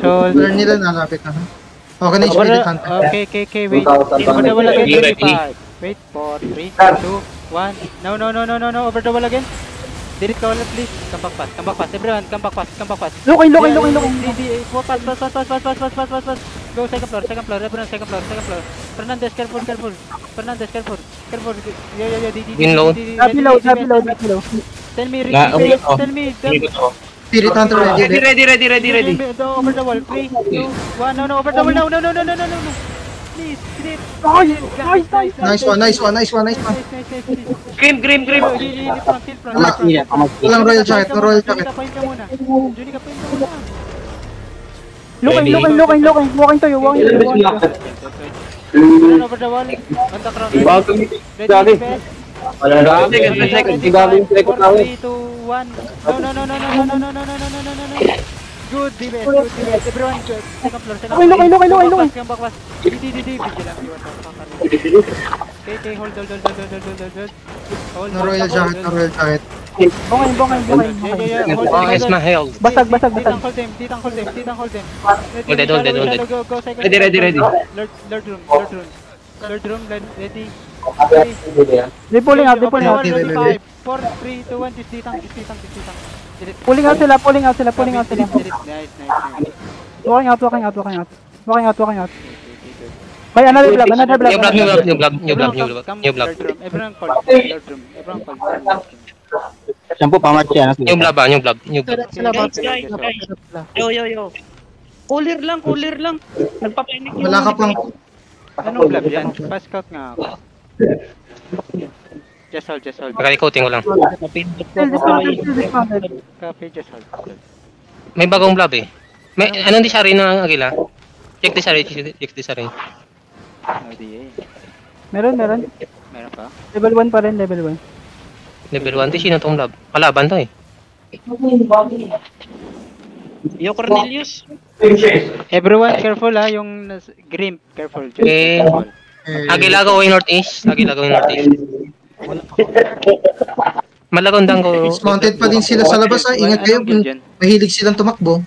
Turn nila nalapit na. Okay na yung Spirit Hunter. Okay, wait. Over the wall again, 25. Wait, 4, 3, 2, 1. No, over the wall again. Delete ka ulit, please. Come back fast. Everyone, come back fast. Lukay. Fast. Go, second floor. Everyone, second floor. Fernandez, careful. Yo, Below. Tell me, Ricky, Spirit Hunter Ready. Over the wall, 3, 2, 1. No, over the wall, no. Please, Grip. Nice one. Grim. Heal front. Walang Royal Jacket. Kapain ka muna. Lukay. Walking to you. Over the wall. On the crown. Ready, defense. Second. 3, 2, 1. No. Good defense. Everyone, second floor. Lukay. Come back fast. Okay, hold. No Royal Jacket. Bongay. Hold. Basag. Hold them. Go, second. Ready. Lord room, ready. They pulling out. 5, 4, 3, 2, 1. Ditang. Pulling out sila. Nice. Walking out. May another blob. New blob. Everyone call. Sampu pamat siya. New blob. Guys. Yo. Cooler lang. Nagpapanik yung... Wala ka pang... Anong blob yan? Pass out nga ako. Just hold. Pagka-coating ko lang. Copy, just hold. May bagong blob eh. May anong di siya rin ng Agila? Check di siya rin. Meron. Meron pa? Level 1 pa rin, level 1. Level 1 di sino tong blob? Palaban to eh. Yo, Cornelius. Everyone careful yung Grim, careful. Okay. Agila going northeast. Malagondang ko. Dismounted pa din sila sa labas ha. Ingat kayo. Mahilig silang tumakbo.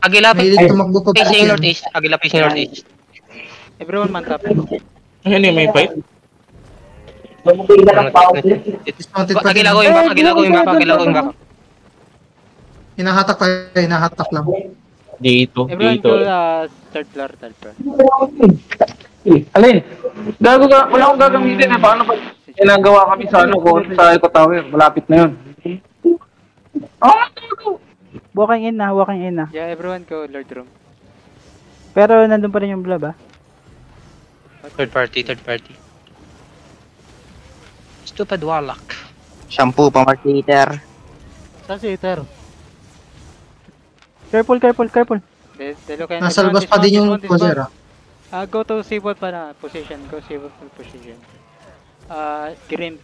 Agila Mahilig tumakbo pa facing northeast. Agila facing northeast. Everyone man top. Ano yung may fight? Dismounted pa din. Agila going back. Hinahatak lang. Dito. Everyone go third floor. Alin? Wala akong gagamitin eh. Paano pa ginagawa kami sa Eco Tower? Malapit na yun. Walking in na. Yeah, everyone go Lord room. Pero nandun pa rin yung blob Third party. Stupid warlock. Shampoo, pamartiter. Saan si Ether? Careful. Nasa labas pa din yung Cosera. Go to Seabolt pa na position. Position. Grim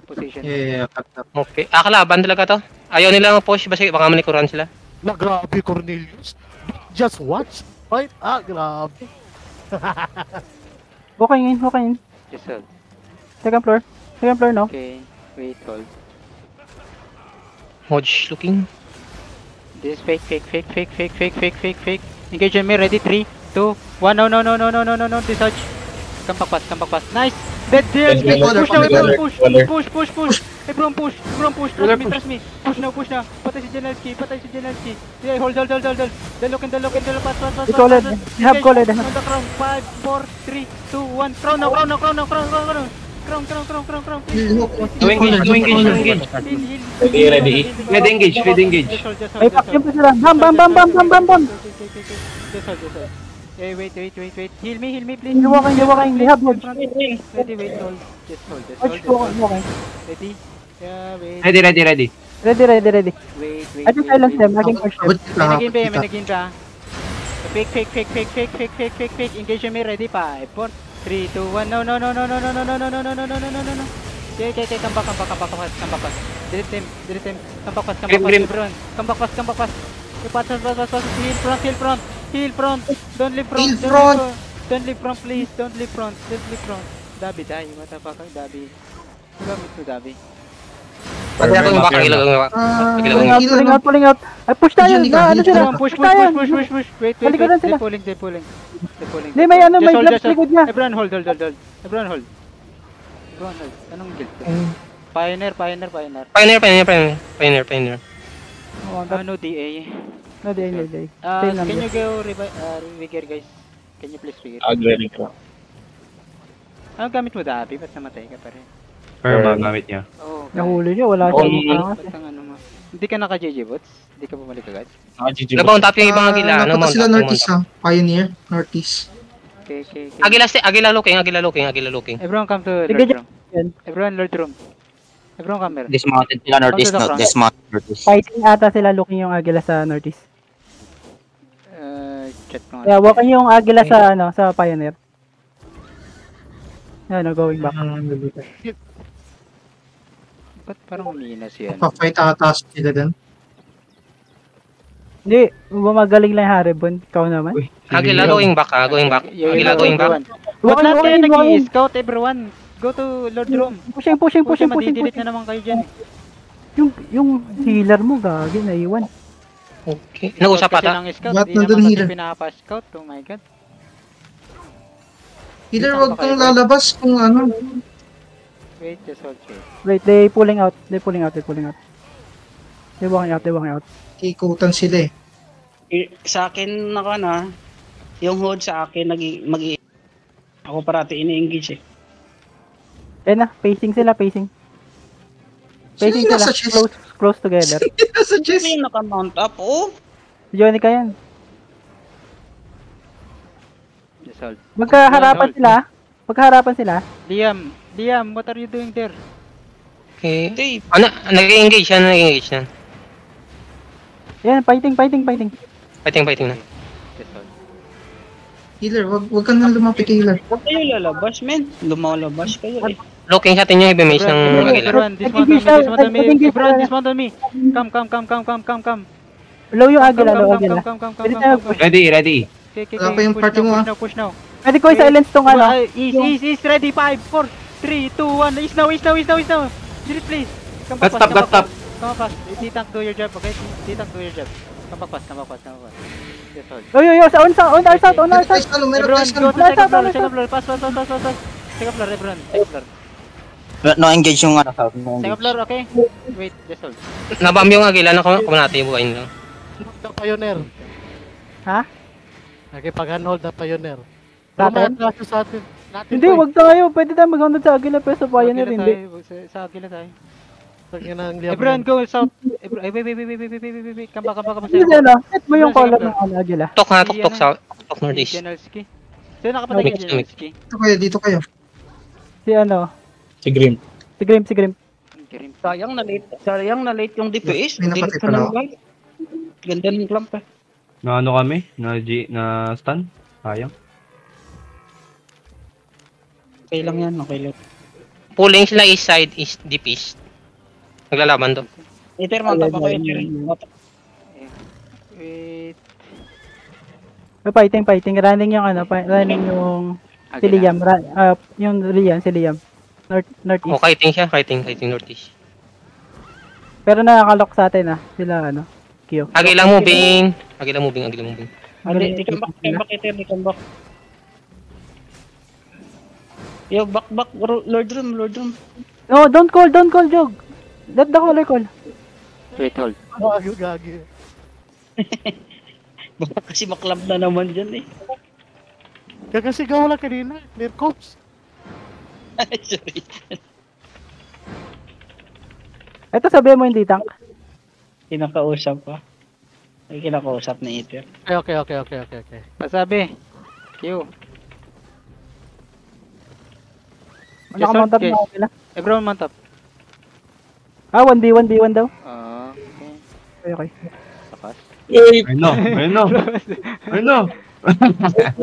position. Yeah. Okay. Kalaban talaga to. Ayaw nila mag-push kasi baka manikuran sila. Grabe, Cornelius. Just watch. Fight. Grabe. Walking in. Just hold. Second floor, no? Okay, wait, hold. Hodge looking. This is fake. Engage me, ready, 3, 2, 1. No, this Hodge. Come back fast. Nice! Dead there! Push! Everyone push! Trust me! Push now! Patay si Janelski! Yeah, hold! They look, pass! It's solid. You have gold. On the crown, 5, 4, 3, 2, 1. Crown now! Crown! Engage. Ready engage. Ay, pack yung pa sila. Bam! Just hold. Hey, wait. Heal me, please. You're walking. They have gold. Ready, wait, hold. Just hold. Walking. Ready? Yeah, wait. Ready. Ready. Wait. I just silence them. I can push them. May naging pa. Fake. Engage me, ready? 5, 4, 3, 2, 1. No. Okay, come back fast. Delete them. Come back fast, everyone. Come back fast. Pass. Heal front. Don't leave front, please. Don't leave front. Dabby, die. Motherfucker, Dabby. Gamit to Dabby. Pati ako yung baka, agila ko yung baka. Agila ko yung baka. Pulling out, pulling out. Ay, push tayo. Diyan, Na, ano diyan. sila? Push. tayo. Wait. Halika na sila. They're pulling. Hindi, may ano, may Just gloves hold. likod niya. Everyone hold. Everyone hold. Anong guild? Pioneer. Pioneer. Oh, No DA. no, day. Same lang Can you yun. go regear guys? Can you please regear? Agreeing ko. Anong gamit mo dati? Ba't namatay ka pa rin? Perma gamit niya. Oh, Nahuli niyo, wala Oo, siyang Ba't angas. ang ano mo? Hindi ka naka-JJ bots? Hindi ka bumalik agad? Naka-GG Nag-mount up yung ibang agila. Ano, Napunta mount sila up. northeast ha. Pioneer, northeast. Okay. Agila looking. Everyone come to Sige, Lord Room. yan. Everyone Lord Room. Everyone come here. Dismounted sila northeast, Come to the no? front. Dismounted northeast. Fighting ata sila looking yung agila sa northeast. Chat ko nga. Yeah, walking yung agila sa ano, sa Pioneer. Yan, going back. Ba't parang umina siya? Pa-fight ata sila din. Hindi, bumagaling lang yung Haribon. Ikaw naman. Agila going back. Agila going back. Ba't lahat kayo Walking. nag-i-scout everyone? Go to Lord Room. Pushing. Madidelete na naman kayo dyan. Yung healer mo, gagi, naiwan. Okay. Nag-usap Kasi ata. ng scout, Ba't di nandun naman healer? kasi pinapa-scout. Oh my god. Healer, wag kang lalabas kung ano. Wait, just hold here. Wait, they pulling out. They walking out. Ikutan sila eh. Sa akin yung hold sa akin ako parati ini-engage eh. Eh na, pacing sila. Sino yung nasa chest? Close together. Nasa chest. May naka-mount up, oh. Si Johnny ka yan. Just hold. Magkaharapan sila. Liam, what are you doing there? Okay. Hindi. Ano, nag-engage yan. Yan, fighting. Fighting na. Just hold. Healer, wag kang nang lumapit kay healer. Huwag kayo lalabas, men. Lumalabas kayo eh. Looking sa atin yung heavy mage ng agila. Everyone, dismount on me. Come. Low yung agila. Pwede tayo push. Ready. Okay. Wala pa yung party mo, ah. Push now. Pwede ko i-silence tong ano. East, ready, 5, 4, 3, 2, 1, east now. Direct please. Come Got back stop. Come fast. T-Tank, do your job, okay? T-Tank, do your job. Come back fast. Just hold. Yo, on our side. Everyone, go to Last second up. floor. Pass. Second floor, everyone. Second floor. No engage yung ano, south. No Second engage. floor, okay? Wait, just hold. Nabam yung agila na kung natin yung buhayin lang. The Pioneer. Ha? Nakipag-handhold na Pioneer. Sa atin? Kaso sa atin. Hindi, wag tayo. Pwede tayo mag-hounded sa agila pero sa Pioneer hindi. Sa agila tayo. Tangin ng liam. Everyone, go south. Wait. Come back. Hindi na. Set mo yung color ng ano, agila. Tok south. Tok northeast. Generalski. Sino nakapatay Mix. kay Generalski? Dito kayo. Si ano? Si Grim. Si Grim. Sayang na late yung DPS. May Delete napatay ka pala ng ako. live. Ganda ng clamp eh. Na ano kami? Na stun? Sayang. Okay lang yan, okay lang. Pulling sila east side, deep east. Naglalaban to. Iter, mount up ako Iter. Wait. Fighting. Running yung ano, running yung si Liam. Yung Liam, si Liam. Northeast. Oh, kiting siya. Kiting northeast. Pero nakakalock sa atin sila ano. Q. Agila moving. Di come back Iter, di come back. Yo, back, Lord Room. No, don't call, Jog. Let the caller call. Wait, hold. Gagi. Baka kasi maklab na naman dyan eh. Kagasigaw lang kanina. Clear cops. Sorry. Ito sabihin mo hindi tank. Kinakausap pa. Ay, kinakausap na Iter. Okay. Pasabi. Q. Nakamount up na ako nila. Everyone mount up. 1v1 daw. Okay. Okay. Takas. Ayun no.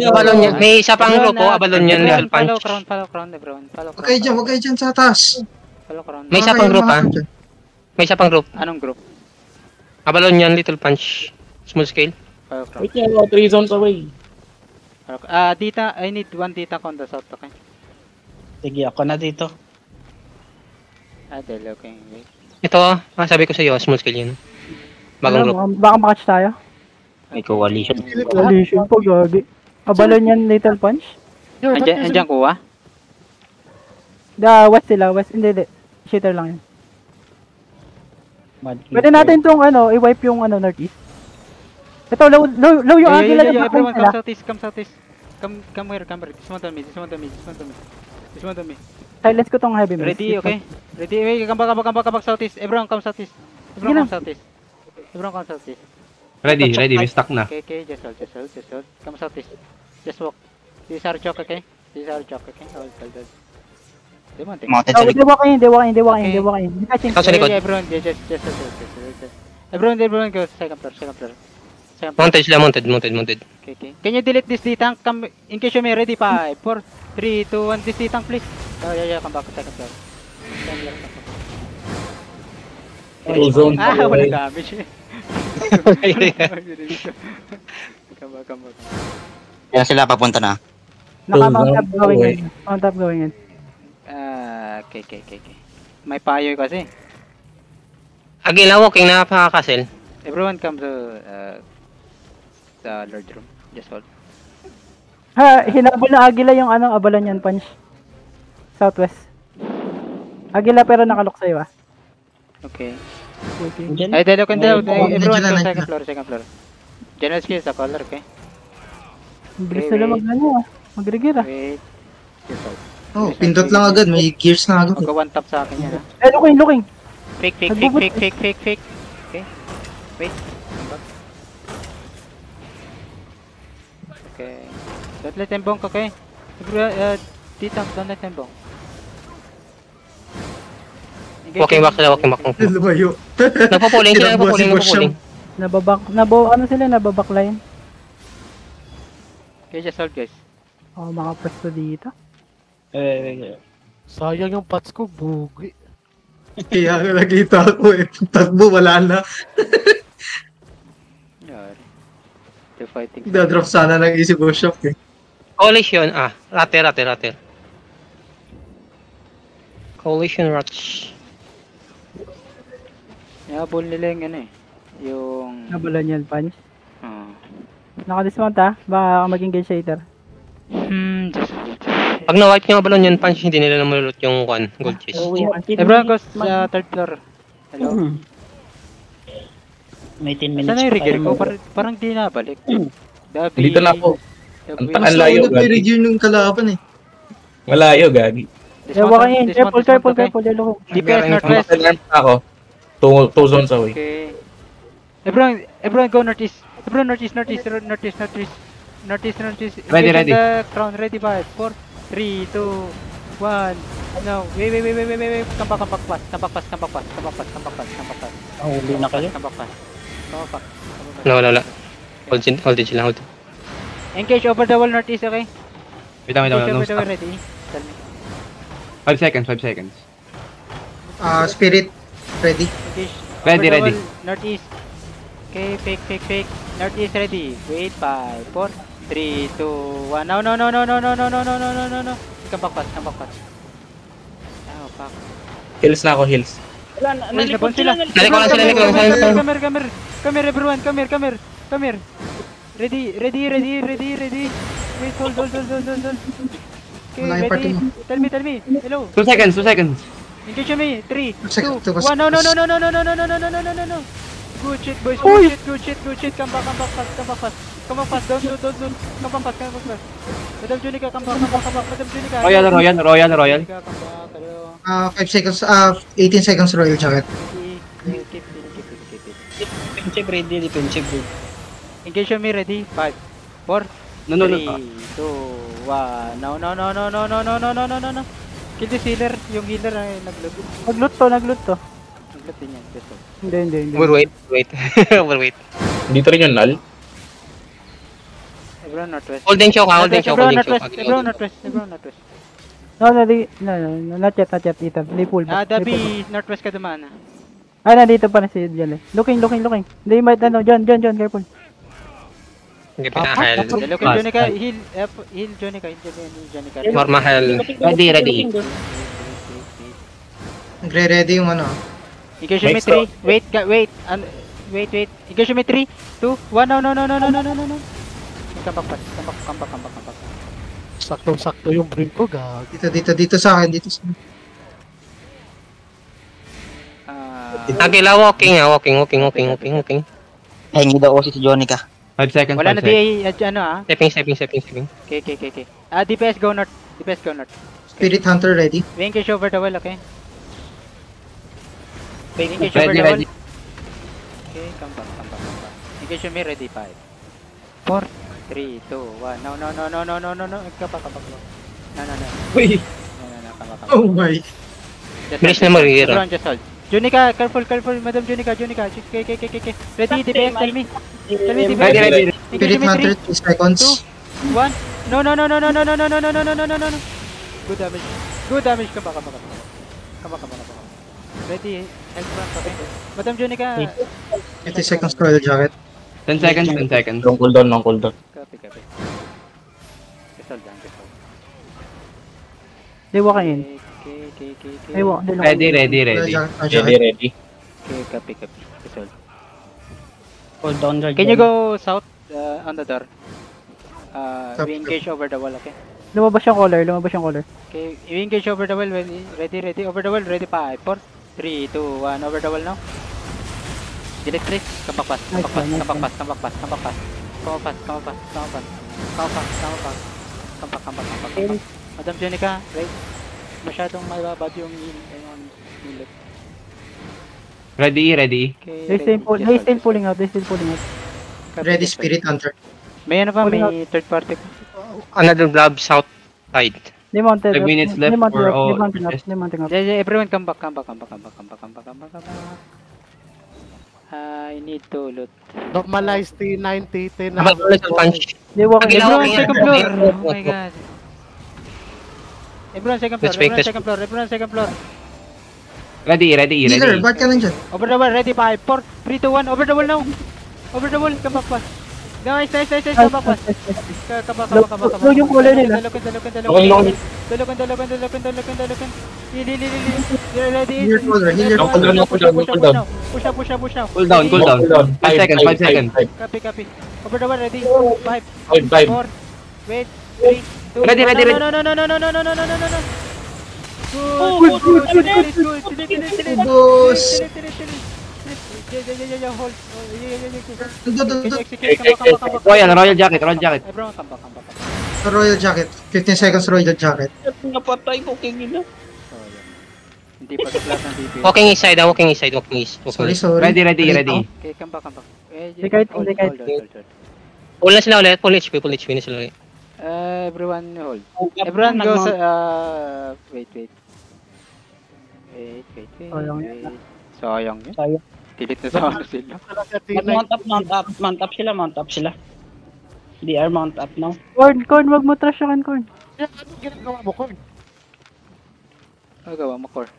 Abalon yan. May isa pang grupo. Abalon yan. Little punch. Follow crown, everyone. Follow Huwag crown. kayo dyan sa taas. Follow crown. May isa pang group May isa pang group. Anong group? Abalon yan. Little punch. Small scale. Follow crown. Wait yan, 3 zones away. Dita, I need one dita on the south, okay? Sige, ako na dito. Dahil, okay. Wait. Ito, sabi ko sa iyo, small scale yun. Bagong group. Baka makatch tayo. May coalition. Coalition po, gagi. Abalon yan, Little Punch. Andiyan kuha? West sila, west. Hindi. Shitter lang yun. Mad Pwede natin itong i-wipe yung northeast. Ito, low yung agila. Everyone, come southeast. Come here. This one to me. Silence ko tong heavy mace. Ready, okay? Ready, wait, come back southeast. Everyone come southeast. Everyone come southeast. Ready, may stuck na. Okay, just hold. Come southeast. Just walk. This is our choke, okay? Hold. Dimonte. Mounted sa likod. Hindi wakain. Ikaw sa likod. Everyone, just. Everyone go second floor. Mounted sila, mounted. Okay. Can you delete this D-tank? Come, in case you may ready, 5, 4, 3, 2, 1, this D-tank please. Oh, yeah, come back to second floor. Ozone. Wala damage eh. Come back. Kaya sila papunta na. Naka-mount up going in. Okay. May payo kasi. Agila walking na pa-castle. Everyone come to the Lord room. Just hold. Hinabol na agila yung abalan yan, Punch. Southwest. Agila pero nakalok sa'yo Okay. Okay. Ay, dalo kan daw. Everyone Medyo go na second floor. General skills sa color, okay? Bilis Okay, nila wait. mag-regir Wait. Just hold. Oh, pindot lang agad. May gears na agad. Mag-one tap sa akin yan, ha? Looking. Fake. Okay. Wait. Come back. Okay. Don't let them bonk, okay? D-tank, don't let them bonk. Walking back. Lumayo. Napapuling sila, napapuling. Nababakline. Okay, just hold, guys. Makapwesto dito. Sayang yung pots ko, bugi. Kaya nakita ko Tagbo, wala na. Yari. They're fighting. Dadrop sana ng easy go shop eh. Coalition, rater. Coalition rush. Nabol nila yung yung... Nabalan yan, Punch. Oh. Naka-dismount baka maging gauge shader. Just Pag na-wipe yung balon yun, Punch, hindi nila na malulot yung gold chase. Everyone goes sa third floor. Hello? May 10 minutes Saan na yung pa rigger tayo. ko? Parang di nabalik. Dito na ako. Ang layo, Sa una may gagi. region yung kalaban eh. Malayo, gagi. Ewan kayo, careful, loko. DPS northwest. Alarm pa ako. 2 zones away. Okay. Everyone go northeast. Everyone northeast. Ready. Engage the crown. Ready, 5, 4, 3, 2, 1. No. Wait. Come back fast. Huli na kayo. Come back fast. Wala. Hold it sila, hold it. Engage over the wall northeast, okay? Wait lang. Engage No over the wall, stop. ready? Tell me. 5 seconds. Spirit, ready. Engage. Ready, over the ready. wall, northeast. Okay, fake. Northeast ready. Wait, 5, 4, 3, 2, 1. No. Come back fast. Oh, fuck. Heals na ako, heals. Wala na, Nalipon sila. Nalikuan sila. Come here, everyone. Come here. Ready. Wait, hold. Okay, Wala yung party ready. mo. Tell me. Hello. 2 seconds. Engage me. 3, 2, 1. Second, No. Good shit, boys. Good shit. Come back fast. Don't. Come back fast. Madam Junica, come back. Madam Junica. Royal. Come back. Hello. 5 seconds, 18 seconds Royal Jacket. Keep it. Defensive ready. Engage me, ready? 5, 4, No. 3, 2, 1. No. Kill this healer. Yung healer ay nag-loot. Nagloot to. Nag-loot din yan. Just hold. Hindi. Overweight. Dito rin yung null. Everyone northwest. Holding choke. Everyone northwest. No, not yet, Ethan. They pull back. Dabi, northwest ka dumaan. Nandito pa na si Jelle. Looking. Hindi, John, careful. Hindi pinahal. Hello, Jonica. Heal, Jonica. More mahal. Ready. Nagre-ready yung Engage me 3. Wait. Wait. Engage me 3, 2, 1. No. Come back. Saktong-sakto yung bring ko, gag. Dito sa akin, dito sa akin. Agila, walking. Ay, hindi daw si Jonica. 5 seconds. Wala na 5 seconds. di, ano ah. Stepping. Okay. DPS go north. Spirit Hunter ready. We engage over the wall, okay? Engage over Ready, the wall. ready. Okay, come back. Engage me ready, 5, 4, 3, 2, 1. No. Come back. No. Uy! No, come back. Oh my. Bilis na Marira. Everyone just hold. Junica, careful, Madam Junica. Okay. Ready, DPS, tell me. DPS. Ready. Spirit Hunter 3 seconds. 2, 1. No. Good damage. Come back. Ready, help front, okay? Madam Junica. 50 seconds Royal Jacket. 10 seconds. Long cooldown. Copy. Just hold. They walk in. Okay. They walk. Ready. Royal Jacket. Ready. Okay, copy. Just hold. Hold down guard. Can you go south on the door? Copy. We engage over the wall, okay? Lumabas yung color. Okay, we engage over the wall. Ready. Over the wall. Ready, 5, 4, 3, 2, 1. Over the wall now. Delete 3. Come back pass. Madam Jenica, right? Masyadong mababad yung unit. Ready. Okay, They still pulling out. Copy, Ready just Spirit Hunter. may ano pa, may third party. Another blob south side. They mounted 5 minutes left for all. They mounting up. Yeah, everyone come back. I need to loot. Normalize T90, Dapat ulit ang punch. They walk in. Agila, Everyone second floor. Oh my god. Everyone second floor. Everyone second floor. Ready. Healer, ba't ka nandyan? Over the wall, ready, 5, 4, 3, 2, 1, over the wall now. Over the wall, come back pass. Nice, come back pass. Come back. Look yung color nila. Dalokan. Ready. Healer color. Push now. Cool down. 5 seconds. Copy. Over the wall, ready, 5, 4, wait, 3, 2, Ready. No. Good. Boss. Hold. Doon. Royal jacket. Everyone, come back. Royal Jacket. 15 seconds Royal Jacket. Napatay ko king ina. Hindi pa sa class ng DPS. Walking east side. Sorry. Ready. Okay, come back. Hold. Pull na sila ulit. Full HP na sila ulit. Everyone hold. Everyone goes. Wait. Sayang yun. Delete na sa ano sila. Mount up sila. They are mount up now. Corn, wag mo trash yung corn. Anong ginagawa mo, Corn? Gawa mo, core.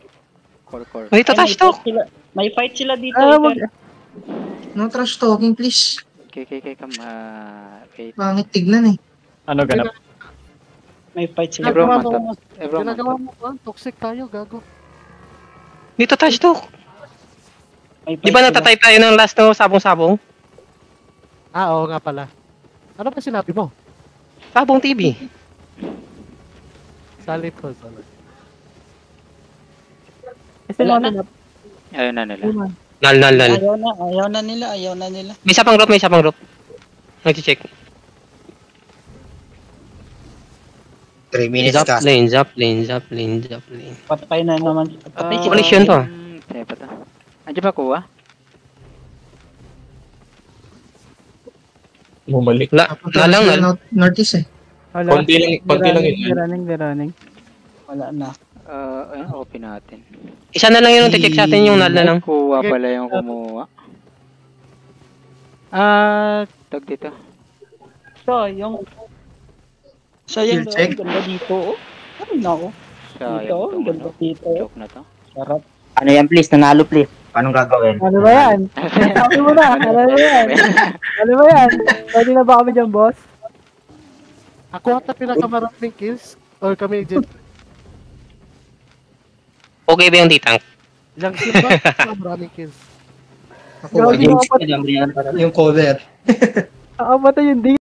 May touch to. May fight sila dito. No trash talking please. Okay, come. Wait. Pangit tignan eh. Ano ganap? May fight sila. Everyone mount up. Ginagawa mo, Corn? Toxic tayo, gago. Dito touch to. May Di fight ba sila. natatay tayo ng last no sabong-sabong? Oo nga pala. Ano ba sinabi mo? Sabong TV. Salit ko. Wala na. Ayun na nila. Nal. Ayaw na nila. May isa pang group. Nag-check. 3 minutes cast. Lanes up. Patay na naman. Patay sila. Collision to. Kaya pa to. Andiyan ba kuha? Bumalik. Nalang. Northeast eh. Konti lang yun. They're running. Wala na. Open natin. Isa na lang yun. Check sa atin yung nal na lang. Kuha pala yung kumuha. Tag dito. Sayang. Field check. Ganda dito. Ano na ako? Sayang Ganda dito. Joke na to. Sarap. Ano yan please? Nanalo please. Paano gagawin? Ano ba yan? Sabi mo na. Ano ba yan? Pwede na ba kami dyan, boss? Ako ata pinakamaraming kills? Or kami dyan? Okay ba yung D-tank? Ilang kill ba? Maraming kills. Ako, Gagi, James, nakapatay Jambrian pa rin. yung cover. yung